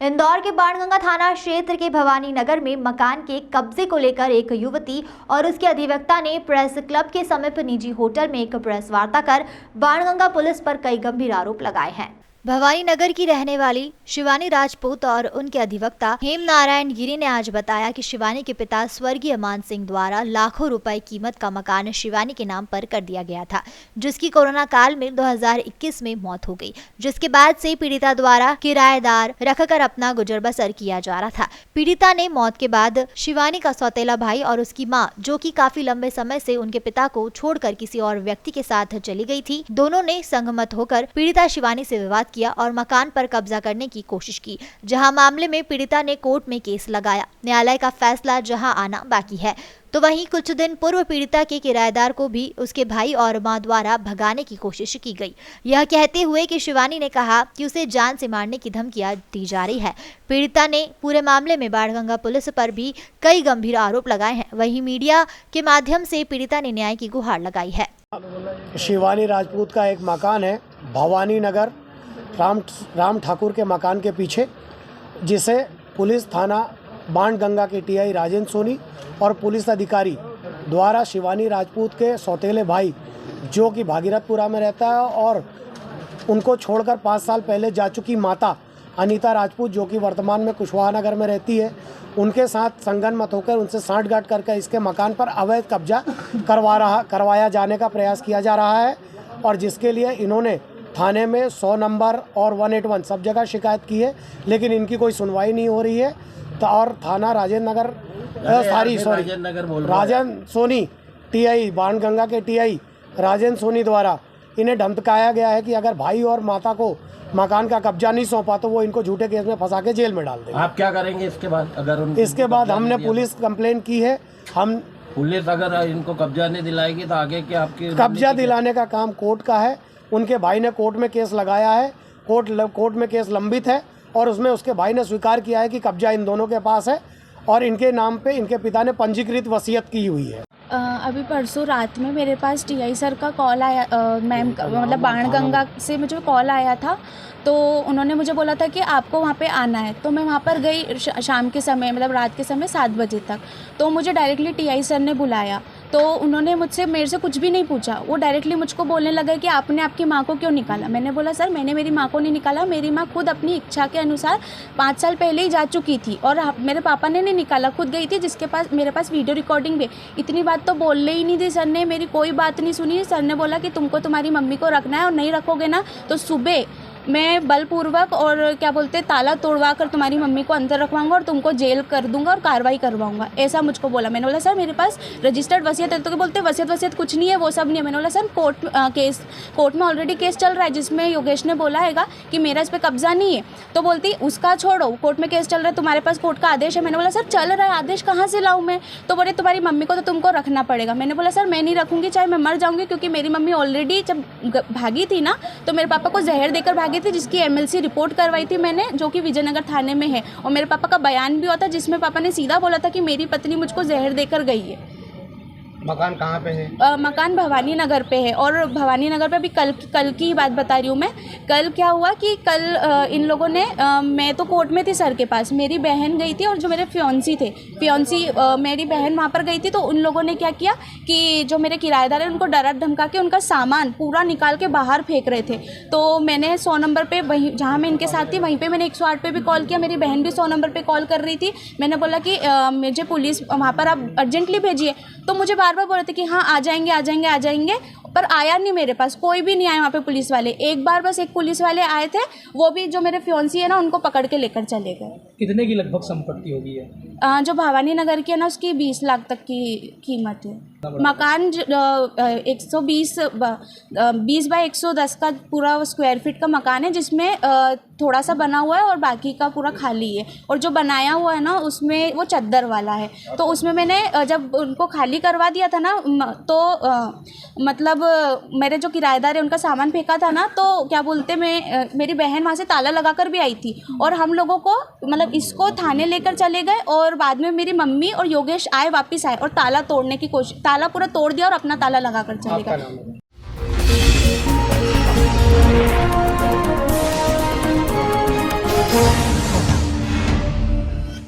इंदौर के बाणगंगा थाना क्षेत्र के भवानी नगर में मकान के कब्जे को लेकर एक युवती और उसके अधिवक्ता ने प्रेस क्लब के समीप निजी होटल में एक प्रेस वार्ता कर बाणगंगा पुलिस पर कई गंभीर आरोप लगाए हैं। भवानी नगर की रहने वाली शिवानी राजपूत और उनके अधिवक्ता हेम नारायण गिरी ने आज बताया कि शिवानी के पिता स्वर्गीय मान सिंह द्वारा लाखों रुपए कीमत का मकान शिवानी के नाम पर कर दिया गया था, जिसकी कोरोना काल में 2021 में मौत हो गई, जिसके बाद से पीड़िता द्वारा किराएदार रखकर अपना गुजर बसर किया जा रहा था। पीड़िता ने मौत के बाद शिवानी का सौतेला भाई और उसकी मां, जो कि काफी लंबे समय से उनके पिता को छोड़कर किसी और व्यक्ति के साथ चली गई थी, दोनों ने संगमत होकर पीड़िता शिवानी से विवाद किया और मकान पर कब्जा करने की कोशिश की, जहां मामले में पीड़िता ने कोर्ट में केस लगाया। न्यायालय का फैसला जहां आना बाकी है, तो वहीं कुछ दिन पूर्व पीड़िता के किराएदार को भी उसके भाई और मां द्वारा भगाने की कोशिश की गई, यह कहते हुए कि शिवानी ने कहा कि उसे जान से मारने की धमकियां दी जा रही है। पीड़िता ने पूरे मामले में बाणगंगा पुलिस पर भी कई गंभीर आरोप लगाए हैं। वहीं मीडिया के माध्यम से पीड़िता ने न्याय की गुहार लगाई है। शिवानी राजपूत का एक मकान है भवानी नगर राम ठाकुर के मकान के पीछे, जिसे पुलिस थाना बाणगंगा के टीआई राजेंद्र सोनी और पुलिस अधिकारी द्वारा शिवानी राजपूत के सौतेले भाई, जो कि भागीरथपुरा में रहता है, और उनको छोड़कर 5 साल पहले जा चुकी माता अनीता राजपूत, जो कि वर्तमान में कुशवाहा नगर में रहती है, उनके साथ संगनमत होकर उनसे सांठगांठ करके इसके मकान पर अवैध कब्जा करवाया जाने का प्रयास किया जा रहा है, और जिसके लिए इन्होंने थाने में 100 नंबर और 181 सब जगह शिकायत की है, लेकिन इनकी कोई सुनवाई नहीं हो रही है। तो और थाना राजेंद्र सोनी टीआई बाणगंगा के टीआई राजेंद्र सोनी द्वारा इन्हें धमकाया गया है कि अगर भाई और माता को मकान का कब्जा नहीं सौंपा तो वो इनको झूठे केस में फंसा के जेल में डाल देंगे। आप क्या करेंगे इसके बाद? अगर इसके बाद हमने पुलिस कंप्लेन की है। हम पुलिस अगर इनको कब्जा नहीं दिलाएगी तो आगे क्या आपकी? कब्जा दिलाने का काम कोर्ट का है। उनके भाई ने कोर्ट में केस लगाया है, कोर्ट में केस लंबित है, और उसमें उसके भाई ने स्वीकार किया है कि कब्जा इन दोनों के पास है और इनके नाम पे इनके पिता ने पंजीकृत वसीयत की हुई है। अभी परसों रात में मेरे पास टीआई सर का कॉल आया, मैम मतलब बाणगंगा से मुझे कॉल आया था, तो उन्होंने मुझे बोला था कि आपको वहाँ पे आना है। तो मैं वहाँ पर गई शाम के समय, मतलब रात के समय 7 बजे तक। तो मुझे डायरेक्टली टीआई सर ने बुलाया, तो उन्होंने मेरे से कुछ भी नहीं पूछा। वो डायरेक्टली मुझको बोलने लगा कि आपने आपकी माँ को क्यों निकाला। मैंने बोला सर मैंने मेरी माँ को नहीं निकाला, मेरी माँ खुद अपनी इच्छा के अनुसार 5 साल पहले ही जा चुकी थी, और मेरे पापा ने नहीं निकाला, खुद गई थी, जिसके पास मेरे पास वीडियो रिकॉर्डिंग भी। इतनी बात तो बोलने ही नहीं दी सर ने, मेरी कोई बात नहीं सुनी। सर ने बोला कि तुमको तुम्हारी मम्मी को रखना है, और नहीं रखोगे ना तो सुबह मैं बलपूर्वक और क्या बोलते ताला तोड़वा कर तुम्हारी मम्मी को अंदर रखवाऊंगा और तुमको जेल कर दूंगा और कार्रवाई करवाऊंगा, ऐसा मुझको बोला। मैंने बोला सर मेरे पास रजिस्टर्ड वसीयत है। तो बोलते वसीयत कुछ नहीं है, वो सब नहीं है। मैंने बोला सर कोर्ट में ऑलरेडी केस चल रहा है, जिसमें योगेश ने बोला हैगा कि मेरा इस पर कब्जा नहीं है। तो बोलती उसका छोड़ो, कोर्ट में केस चल रहा है, तुम्हारे पास कोर्ट का आदेश है। मैंने बोला सर चल रहा है, आदेश कहाँ से लाऊँ मैं? तो बोले तुम्हारी मम्मी को तो तुमको रखना पड़ेगा। मैंने बोला सर मैं नहीं रखूँगी, चाहे मैं मर जाऊँगी, क्योंकि मेरी मम्मी ऑलरेडी जब भागी थी ना, तो मेरे पापा को जहर देकर भागी थी, जिसकी MLC रिपोर्ट करवाई थी मैंने, जो कि विजयनगर थाने में है। और मेरे पापा का बयान भी हुआ था, जिसमें पापा ने सीधा बोला था कि मेरी पत्नी मुझको जहर देकर गई है। मकान कहाँ पे है? मकान भवानी नगर पे है। और भवानी नगर पे भी कल की बात बता रही हूँ मैं। कल क्या हुआ कि कल इन लोगों ने मैं तो कोर्ट में थी सर के पास, मेरी बहन गई थी और जो मेरे फियोंसी मेरी बहन वहाँ पर गई थी। तो उन लोगों ने क्या किया कि जो मेरे किराएदार हैं उनको डरा धमका के उनका सामान पूरा निकाल के बाहर फेंक रहे थे। तो मैंने 100 नंबर पे, वहीं जहाँ मैं इनके साथ थी वहीं पे मैंने 108 पे भी कॉल किया। मेरी बहन भी 100 नंबर पे कॉल कर रही थी। मैंने बोला कि मुझे पुलिस वहाँ पर आप अर्जेंटली भेजिए। तो मुझे बार बोल रहे थे कि हाँ आ जाएंगे, पर आया नहीं, मेरे पास कोई भी नहीं आया वहाँ पे पुलिस वाले। एक बार बस एक पुलिस वाले आए थे, वो भी जो मेरे फियोंसी है ना उनको पकड़ के लेकर चले गए। कितने की लगभग संपत्ति होगी है? जो भवानी नगर की है ना उसकी 20 लाख तक की कीमत है। मकान 120 बाय 110 का पूरा स्क्वायर फीट का मकान है, जिसमें थोड़ा सा बना हुआ है और बाकी का पूरा खाली है। और जो बनाया हुआ है ना उसमें वो चद्दर वाला है। तो उसमें मैंने जब उनको खाली करवा दिया था ना, तो मतलब मेरे जो किराएदार है उनका सामान फेंका था ना, तो क्या बोलते मेरी बहन वहाँ से ताला लगा कर भी आई थी, और हम लोगों को मतलब इसको थाने लेकर चले गए। और बाद में मेरी मम्मी और योगेश वापस आए और ताला तोड़ने की कोशिश, ताला पूरा तोड़ दिया और अपना ताला लगा कर चले गए।